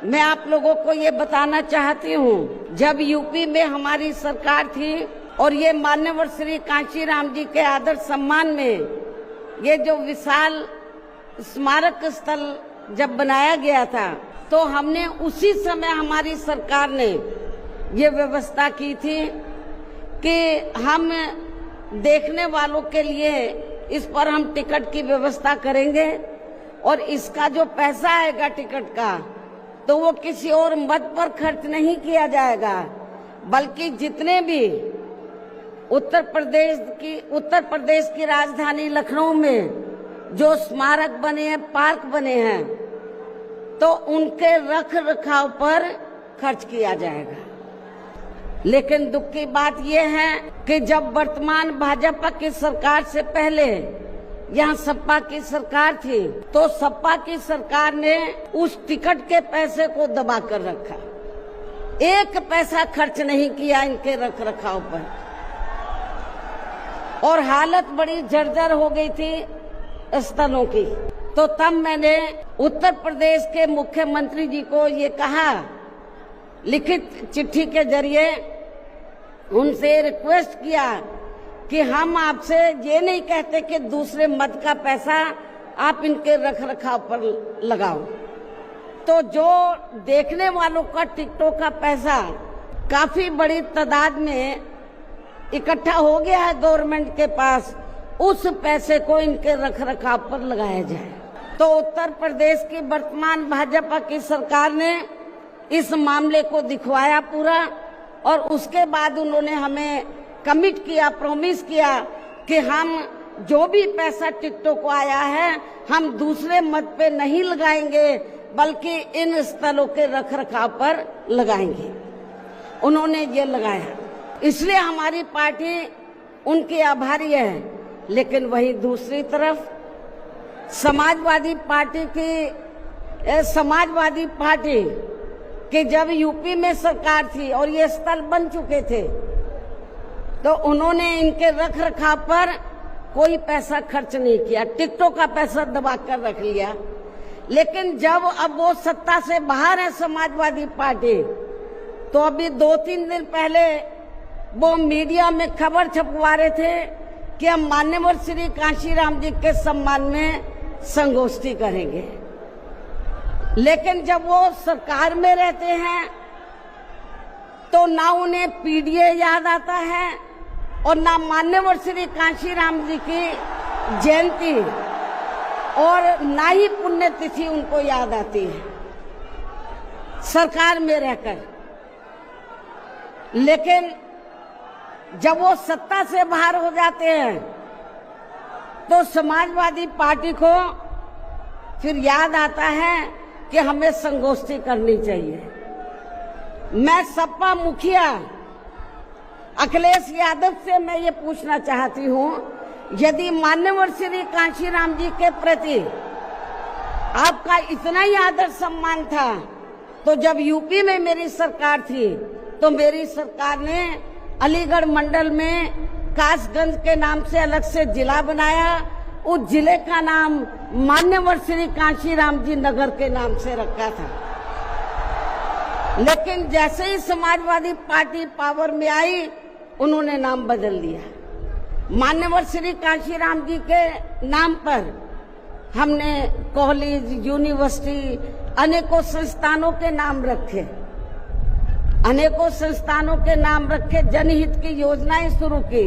मैं आप लोगों को ये बताना चाहती हूँ, जब यूपी में हमारी सरकार थी और ये मान्यवर श्री कांशीराम जी के आदर सम्मान में ये जो विशाल स्मारक स्थल जब बनाया गया था, तो हमने उसी समय हमारी सरकार ने ये व्यवस्था की थी कि हम देखने वालों के लिए इस पर हम टिकट की व्यवस्था करेंगे और इसका जो पैसा आएगा टिकट का, तो वो किसी और मद पर खर्च नहीं किया जाएगा, बल्कि जितने भी उत्तर प्रदेश की राजधानी लखनऊ में जो स्मारक बने हैं, पार्क बने हैं, तो उनके रख रखाव पर खर्च किया जाएगा। लेकिन दुख की बात यह है कि जब वर्तमान भाजपा की सरकार से पहले यहाँ सपा की सरकार थी, तो सपा की सरकार ने उस टिकट के पैसे को दबा कर रखा, एक पैसा खर्च नहीं किया इनके रख रखाव पर, और हालत बड़ी जर्जर हो गई थी स्थलों की। तो तब मैंने उत्तर प्रदेश के मुख्यमंत्री जी को ये कहा, लिखित चिट्ठी के जरिए उनसे रिक्वेस्ट किया कि हम आपसे ये नहीं कहते कि दूसरे मद का पैसा आप इनके रख रखाव पर लगाओ। तो जो देखने वालों का टिकटों का पैसा काफी बड़ी तादाद में इकट्ठा हो गया है गवर्नमेंट के पास, उस पैसे को इनके रख रखाव पर लगाया जाए। तो उत्तर प्रदेश की वर्तमान भाजपा की सरकार ने इस मामले को दिखवाया पूरा, और उसके बाद उन्होंने हमें कमिट किया, प्रॉमिस किया कि हम जो भी पैसा टिकटों को आया है हम दूसरे मद पे नहीं लगाएंगे, बल्कि इन स्थलों के रख रखाव पर लगाएंगे। उन्होंने ये लगाया, इसलिए हमारी पार्टी उनकी आभारी है। लेकिन वहीं दूसरी तरफ समाजवादी पार्टी कि जब यूपी में सरकार थी और ये स्थल बन चुके थे, तो उन्होंने इनके रख रखाव पर कोई पैसा खर्च नहीं किया, टिकटों का पैसा दबा कर रख लिया। लेकिन जब अब वो सत्ता से बाहर है समाजवादी पार्टी, तो अभी 2-3 दिन पहले वो मीडिया में खबर छपवा रहे थे कि हम मान्यवर श्री कांशीराम जी के सम्मान में संगोष्ठी करेंगे। लेकिन जब वो सरकार में रहते हैं तो ना उन्हें पीडीए याद आता है और ना मान्यवर श्री कांशीराम जी की जयंती और ना ही पुण्यतिथि उनको याद आती है सरकार में रहकर। लेकिन जब वो सत्ता से बाहर हो जाते हैं तो समाजवादी पार्टी को फिर याद आता है कि हमें संगोष्ठी करनी चाहिए। मैं सपा मुखिया अखिलेश यादव से मैं ये पूछना चाहती हूँ, यदि मान्यवर श्री कांशीराम जी के प्रति आपका इतना ही आदर सम्मान था, तो जब यूपी में मेरी सरकार थी तो मेरी सरकार ने अलीगढ़ मंडल में कासगंज के नाम से अलग से जिला बनाया, उस जिले का नाम मान्यवर श्री कांशीराम जी नगर के नाम से रखा था। लेकिन जैसे ही समाजवादी पार्टी पावर में आई, उन्होंने नाम बदल दिया। मान्यवर श्री कांशीराम जी के नाम पर हमने कॉलेज, यूनिवर्सिटी, अनेकों संस्थानों के नाम रखे, जनहित की योजनाएं शुरू की।